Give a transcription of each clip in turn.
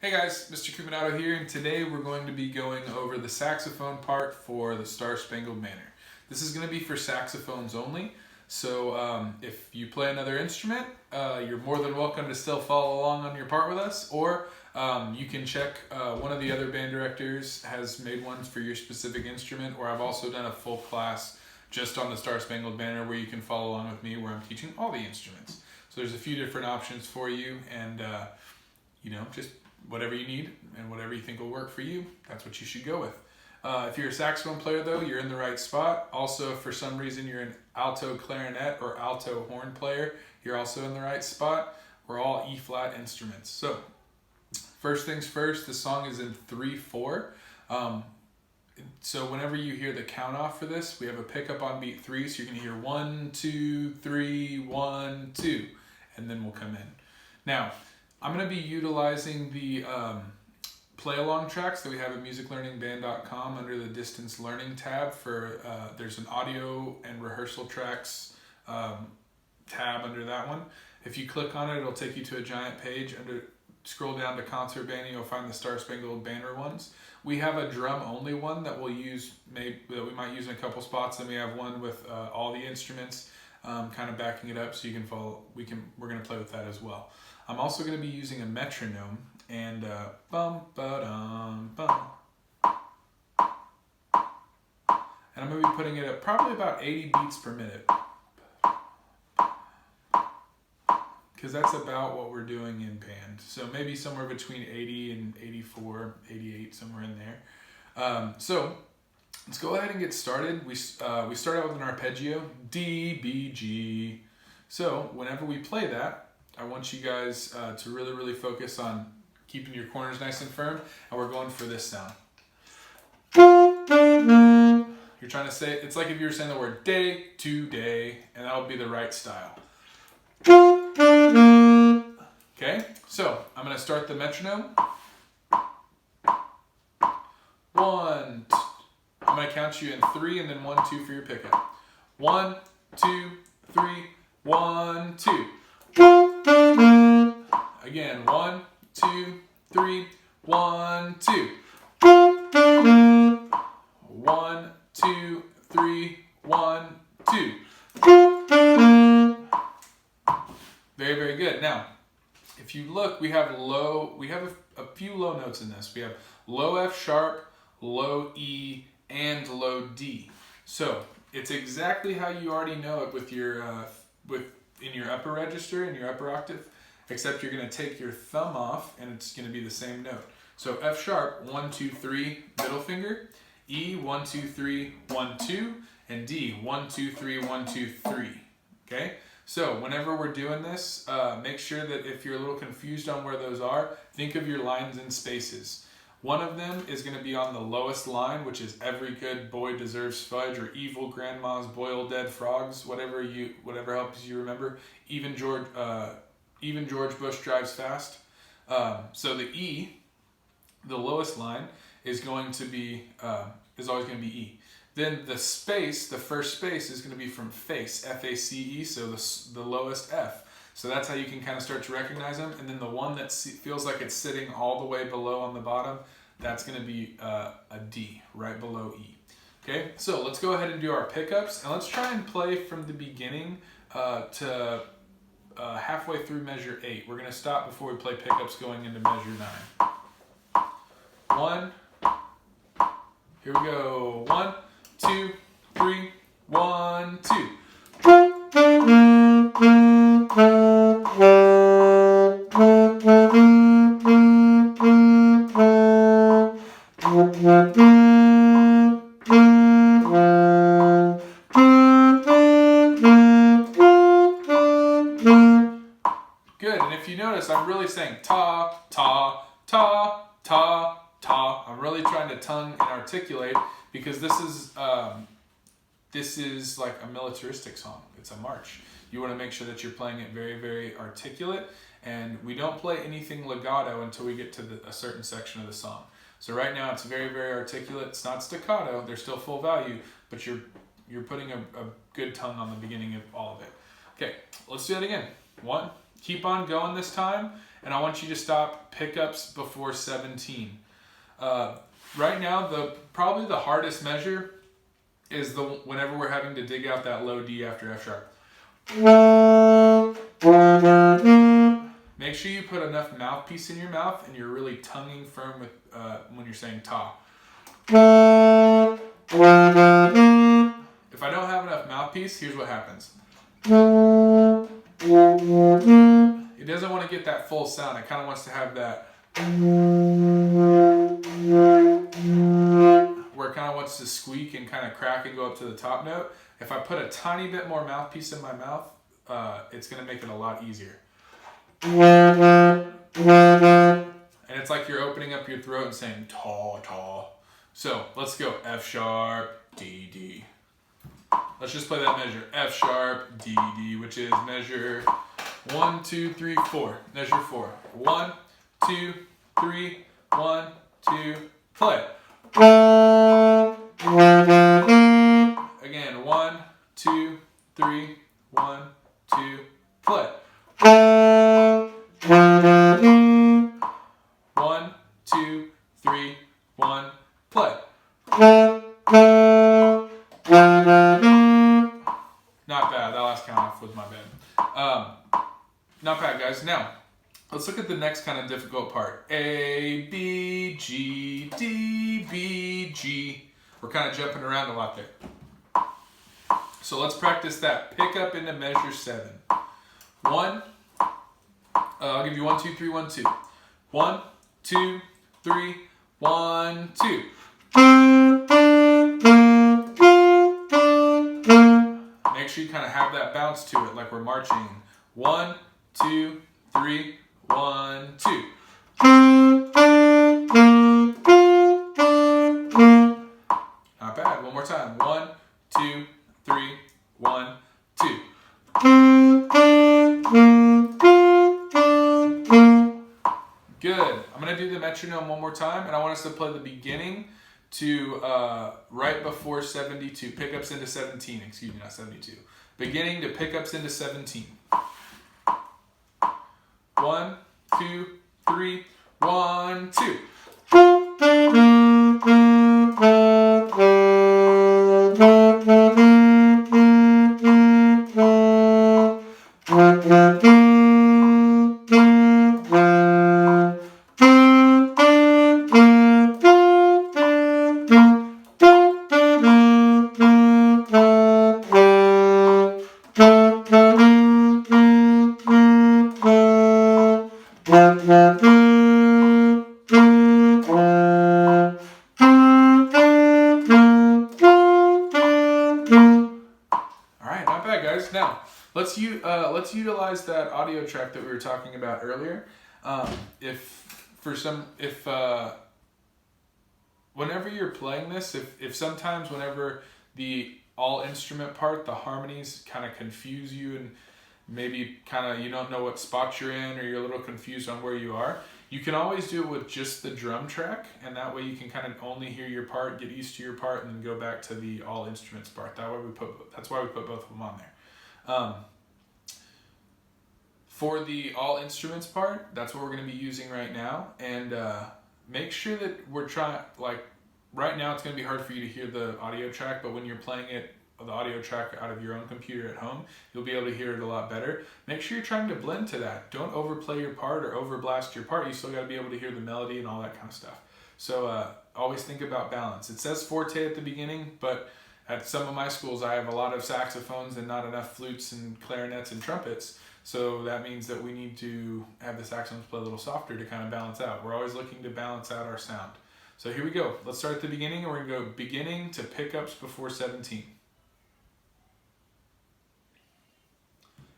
Hey guys, JChiuminatto here, and today we're going to be going over the saxophone part for the Spangled Banner. This is going to be for saxophones only, so if you play another instrument, you're more than welcome to still follow along on your part with us, or you can check one of the other band directors has made ones for your specific instrument, or I've also done a full class just on the Spangled Banner where you can follow along with me where I'm teaching all the instruments. So there's a few different options for you, and just whatever you need and whatever you think will work for you, that's what you should go with. If you're a saxophone player though, you're in the right spot. Also, if for some reason you're an alto clarinet or alto horn player, you're also in the right spot. We're all E-flat instruments. So, first things first, the song is in 3/4. So whenever you hear the count off for this, we have a pickup on beat 3, so you're going to hear 1, 2, 3, 1, 2, and then we'll come in. Now, I'm going to be utilizing the play-along tracks that we have at musiclearningband.com under the distance learning tab. There's an audio and rehearsal tracks tab under that one. If you click on it, it'll take you to a giant page. Scroll down to concert band, and you'll find the Spangled Banner ones. We have a drum-only one that we'll use, that we might use in a couple spots, and we have one with all the instruments kind of backing it up so you can follow. We're going to play with that as well. I'm also going to be using a metronome and bum ba dum bum, and I'm going to be putting it at probably about 80 beats per minute, because that's about what we're doing in band. So maybe somewhere between 80 and 84, 88, somewhere in there. So let's go ahead and get started. We start out with an arpeggio, D, B, G. So whenever we play that, I want you guys to really focus on keeping your corners nice and firm, and we're going for this sound. You're trying to say, it's like if you were saying the word day to day, and that would be the right style. Okay, so I'm going to start the metronome. 1, 2. I'm going to count you in 3 and then 1, 2 for your pickup. 1, 2, 3, 1, 2. Again, 1, 2, 3, 1, 2. 1, 2, 3, 1, 2. Very good. Now, if you look, we have a few low notes in this. We have low F sharp, low E, and low D. So it's exactly how you already know it with your in your upper register, in your upper octave, except you're going to take your thumb off and it's going to be the same note. So F sharp, 1, 2, 3, middle finger, E, 1, 2, 3, 1, 2, and D, 1, 2, 3, 1, 2, 3. Okay? So whenever we're doing this, make sure that if you're a little confused on where those are, think of your lines and spaces. One of them is going to be on the lowest line, which is every good boy deserves fudge, or evil grandmas boil dead frogs, whatever helps you remember. Even George Bush drives fast. So the E, the lowest line, is always going to be E. Then the space, the first space, is going to be from face, F-A-C-E, so the lowest F. So that's how you can kind of start to recognize them. And then the one that feels like it's sitting all the way below on the bottom, that's going to be a D, right below E. Okay, so let's go ahead and do our pickups. And let's try and play from the beginning to halfway through measure 8. We're going to stop before we play pickups going into measure 9. 1, here we go. 1, 2, 3, 1, 2. Good, and if you notice, I'm really saying ta, ta, ta, ta, ta. I'm really trying to tongue and articulate, because this is like a militaristic song. It's a march. You want to make sure that you're playing it very articulate, and we don't play anything legato until we get to a certain section of the song. So right now it's very articulate. It's not staccato. They're still full value, but you're putting a good tongue on the beginning of all of it. Okay, let's do that again. 1, keep on going this time, and I want you to stop pickups before 17. Right now, probably the hardest measure is whenever we're having to dig out that low D after F sharp. Make sure you put enough mouthpiece in your mouth and you're really tonguing firm with when you're saying ta. If I don't have enough mouthpiece, here's what happens. It doesn't want to get that full sound. It kind of wants to have that where it kind of wants to squeak and kind of crack and go up to the top note. If I put a tiny bit more mouthpiece in my mouth, it's going to make it a lot easier. And it's like you're opening up your throat and saying ta, ta. So let's go F sharp, D, D. Let's just play that measure. F sharp, D, D, which is measure 1, 2, 3, 4. Measure 4. 1, 2, 3, 1, 2, play. Again, 1, 2, 3, 1, 2, play. 1, 2, 3, 1, play. Not bad. That last count off was my bad. Not bad, guys. Now, let's look at the next kind of difficult part. A, B, G, D, B, G. We're kind of jumping around a lot there. So let's practice that. Pick up into measure 7. 1. I'll give you 1, 2, 3, 1, 2. 1, 2, 3, 1, 2. Make sure you kind of have that bounce to it, like we're marching. 1, 2, 3, 1, 2. Not bad. One more time. 1, 2, 3, 1, 2. Good. I'm going to do the metronome one more time, and I want us to play the beginning to right before 72. Pickups into 17. Excuse me, not 72. Beginning to pickups into 17. 1, 2, 3, 1, 2. Now, let's utilize that audio track that we were talking about earlier. Whenever you're playing this, if sometimes whenever the all instrument part, the harmonies kind of confuse you and maybe kind of you don't know what spot you're in or you're a little confused on where you are, you can always do it with just the drum track, and that way you can kind of only hear your part, get used to your part, and then go back to the all instruments part. That's why we put both of them on there. For the all instruments part, that's what we're going to be using right now, and make sure that we're trying, like right now it's going to be hard for you to hear the audio track, but when you're playing it, the audio track out of your own computer at home, you'll be able to hear it a lot better. Make sure you're trying to blend to that. Don't overplay your part or overblast your part. You still got to be able to hear the melody and all that kind of stuff. So always think about balance. It says forte at the beginning, but at some of my schools, I have a lot of saxophones and not enough flutes and clarinets and trumpets. So that means that we need to have the saxophones play a little softer to kind of balance out. We're always looking to balance out our sound. So here we go. Let's start at the beginning, and we're going to go beginning to pickups before 17.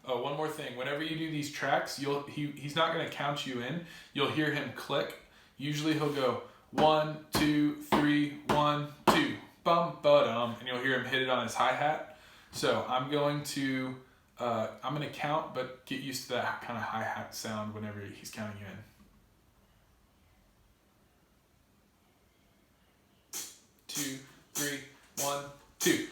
Oh, one more thing. Whenever you do these tracks, he's not going to count you in. You'll hear him click. Usually he'll go 1, 2, 3, 1, 2. Bum, ba-dum, and you'll hear him hit it on his hi-hat. So I'm going to count, but get used to that kind of hi-hat sound whenever he's counting you in. 2, 3, 1, 2.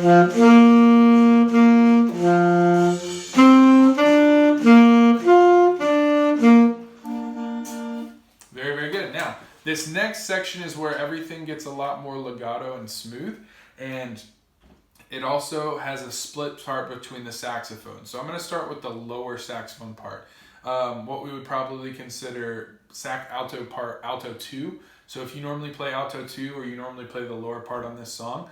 Very, very good. Now, this next section is where everything gets a lot more legato and smooth, and it also has a split part between the saxophone. So I'm going to start with the lower saxophone part, what we would probably consider alto part, alto 2. So if you normally play alto 2 or you normally play the lower part on this song,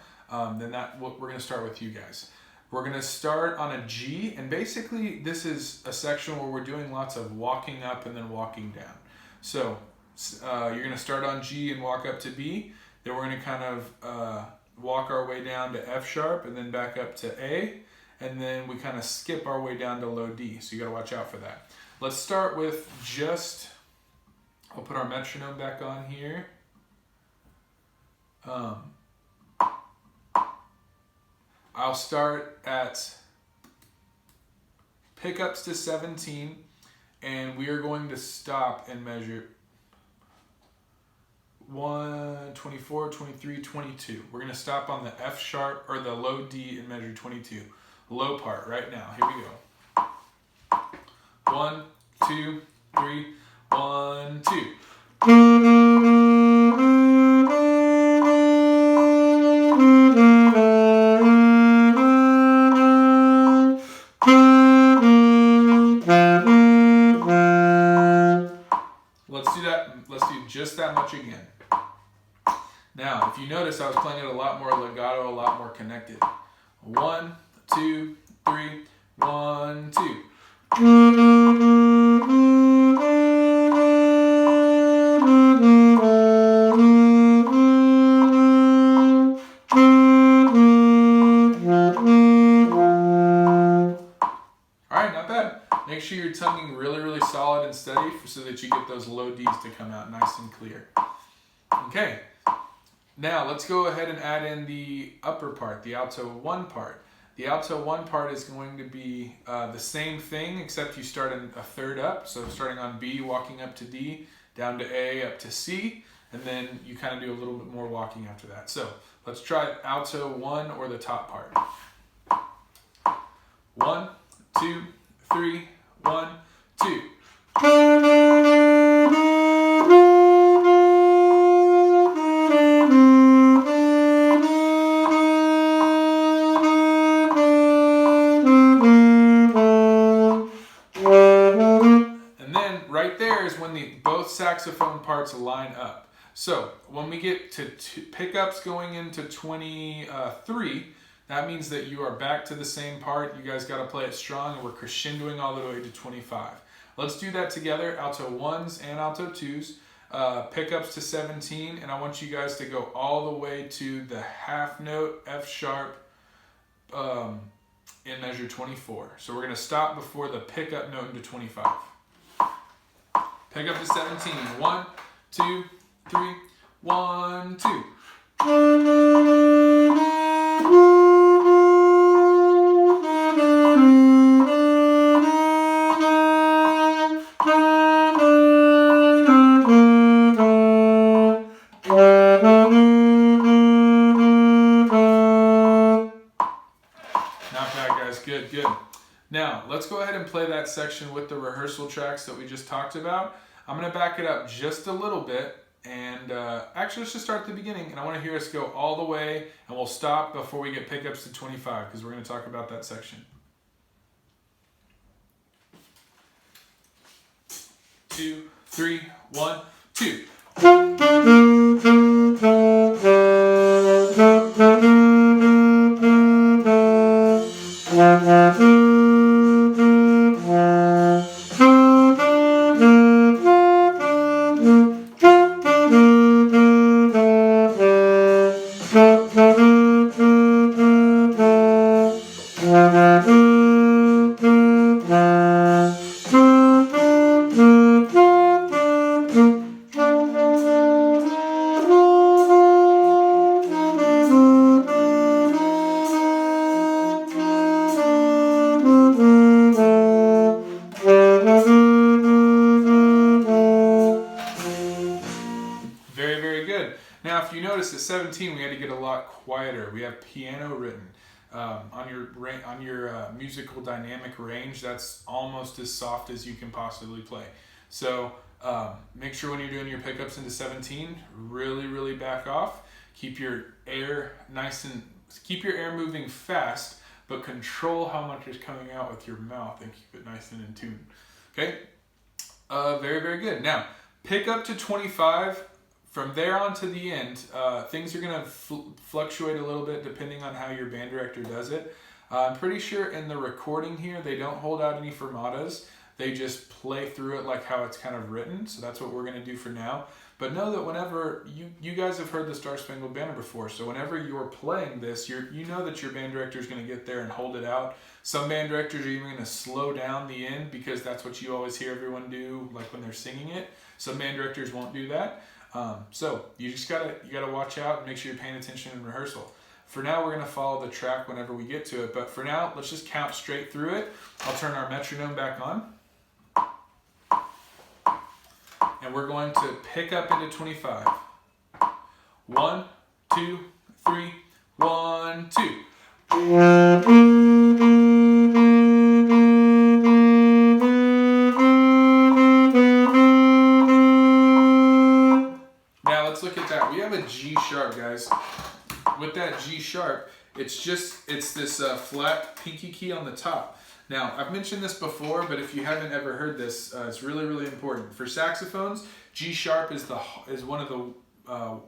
then we're going to start with you guys. We're going to start on a G, and basically this is a section where we're doing lots of walking up and then walking down. So you're going to start on G and walk up to B, then we're going to kind of walk our way down to F sharp and then back up to A, and then we kind of skip our way down to low D, so you got to watch out for that. Let's start with I'll put our metronome back on here. I'll start at pickups to 17, and we are going to stop and measure 1, 24, 23, 22. We're going to stop on the F sharp or the low D and measure 22. Low part right now. Here we go. 1, 2, 3, 1, 2. Let's do just that much again. Now, if you notice, I was playing it a lot more legato, a lot more connected. 1, 2, 3, 1, 2. Alright, not bad. Make sure you're tonguing really, really solid and steady so that you get those low Ds to come out nice and clear. Okay, now let's go ahead and add in the upper part, the alto 1 part. The alto 1 part is going to be the same thing, except you start in a third up. So starting on B, walking up to D, down to A, up to C, and then you kind of do a little bit more walking after that. So let's try alto 1 or the top part. 1, 2, 3, 1, 2. And then right there is when both saxophone parts line up. So when we get to pickups going into 23, that means that you are back to the same part. You guys got to play it strong, and we're crescendoing all the way to 25. Let's do that together, alto 1s and alto 2s, pickups to 17, and I want you guys to go all the way to the half note F sharp in measure 24. So we're going to stop before the pickup note into 25. Pickup to 17, 1, 2, 3, 1, 2. Good, good. Now, let's go ahead and play that section with the rehearsal tracks that we just talked about. I'm going to back it up just a little bit, and actually let's just start at the beginning, and I want to hear us go all the way, and we'll stop before we get pickups to 25, because we're going to talk about that section. 2, 3, 1, 2. Very, very good. Now, if you notice at 17, we had to get a lot quieter. We have piano written. on your musical dynamic range, that's almost as soft as you can possibly play. So make sure when you're doing your pickups into 17, really back off. Keep your air moving fast, but control how much is coming out with your mouth and keep it nice and in tune. Okay? Very good. Now, pick up to 25. From there on to the end, things are going to fluctuate a little bit depending on how your band director does it. I'm pretty sure in the recording here, they don't hold out any fermatas. They just play through it like how it's kind of written. So that's what we're going to do for now. But know that whenever you guys have heard the Star Spangled Banner before, so whenever you're playing this, you know that your band director is going to get there and hold it out. Some band directors are even going to slow down the end because that's what you always hear everyone do, like when they're singing it. Some band directors won't do that. So you just gotta watch out and make sure you're paying attention in rehearsal. For now, we're gonna follow the track whenever we get to it, but for now, let's just count straight through it. I'll turn our metronome back on. And we're going to pick up into 25. 1, 2, 3, 1, 2. Look at that. We have a G sharp, guys. With that G sharp, it's this flat pinky key on the top. Now, I've mentioned this before, but if you haven't ever heard this, it's really important. For saxophones, G sharp is one of the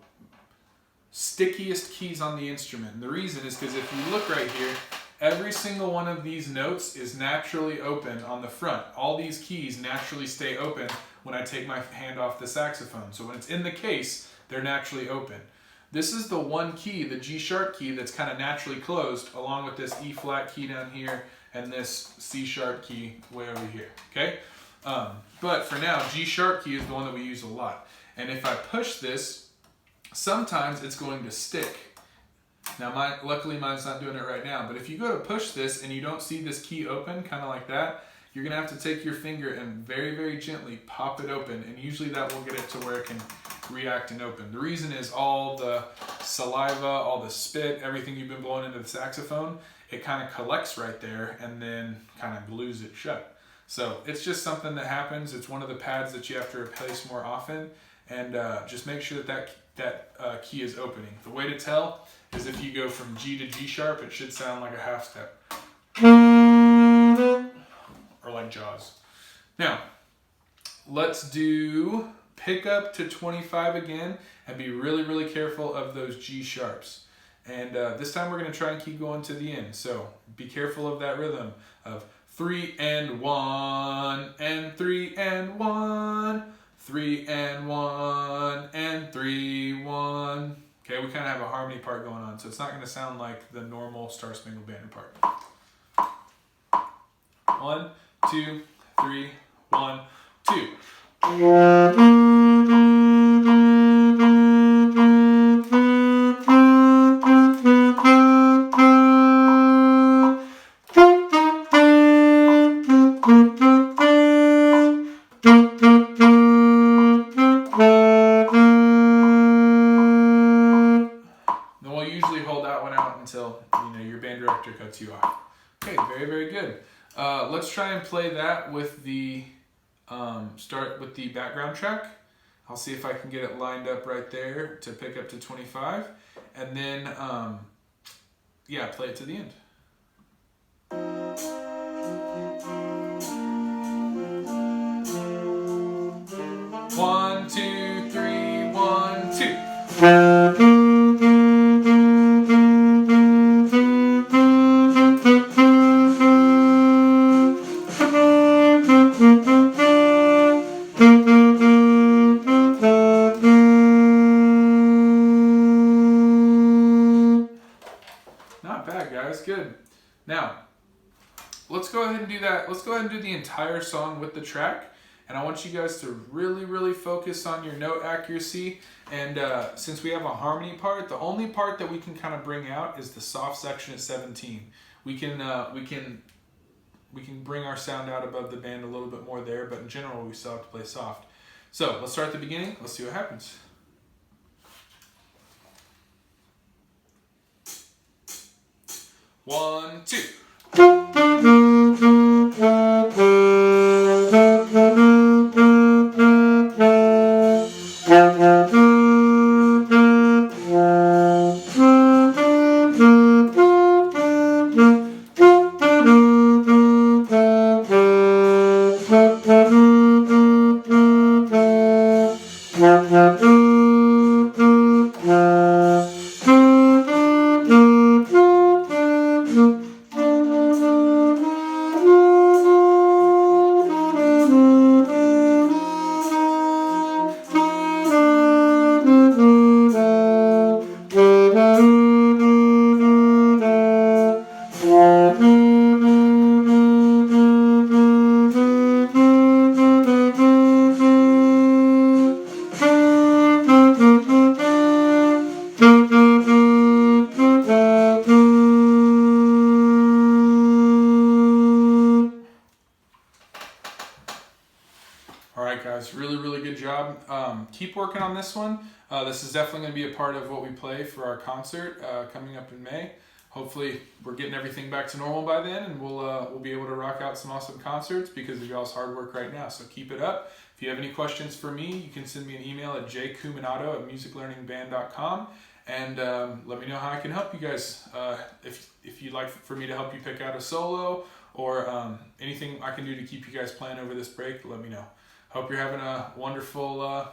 stickiest keys on the instrument. And the reason is because if you look right here, every single one of these notes is naturally open on the front. All these keys naturally stay open when I take my hand off the saxophone. So when it's in the case, they're naturally open. This is the one key, the G sharp key, that's kind of naturally closed, along with this E flat key down here and this C sharp key way over here, okay? But for now, G sharp key is the one that we use a lot. And if I push this, sometimes it's going to stick. Now, luckily mine's not doing it right now, but if you go to push this and you don't see this key open, kind of like that, you're gonna have to take your finger and very gently pop it open, and usually that will get it to where it can react and open. The reason is all the saliva, all the spit, everything you've been blowing into the saxophone, it kind of collects right there and then kind of glues it shut. So it's just something that happens. It's one of the pads that you have to replace more often, and just make sure that key is opening. The way to tell is if you go from G to G sharp, it should sound like a half step. Or like Jaws. Now, let's do pick up to 25 again and be really careful of those G sharps. And this time we're going to try and keep going to the end. So be careful of that rhythm of 3 and 1 and 3 and 1, 3 and 1 and 3, 1. Okay, we kind of have a harmony part going on, so it's not going to sound like the normal Star Spangled Banner part. 1, 2, 3, 1, 2. Then we'll usually hold that one out until your band director cuts you off. Okay, very good. Let's try and play that with the start with the background track. I'll see if I can get it lined up right there to pick up to 25, and then play it to the end. 1, 2, 3, 1, 2. Not bad, guys. Good. Now, let's go ahead and do that. Let's go ahead and do the entire song with the track. And I want you guys to really focus on your note accuracy. And since we have a harmony part, the only part that we can kind of bring out is the soft section at 17. We can bring our sound out above the band a little bit more there, but in general, we still have to play soft. So let's start at the beginning. Let's see what happens. 1, 2. All right, guys, really good job. Keep working on this one. This is definitely going to be a part of what we play for our concert coming up in May. Hopefully, we're getting everything back to normal by then, and we'll be able to rock out some awesome concerts because of y'all's hard work right now. So keep it up. If you have any questions for me, you can send me an email at JChiuminatto@musiclearningband.com, and let me know how I can help you guys. If you'd like for me to help you pick out a solo or anything I can do to keep you guys playing over this break, let me know. Hope you're having a wonderful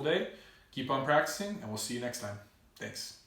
day. Keep on practicing, and we'll see you next time. Thanks.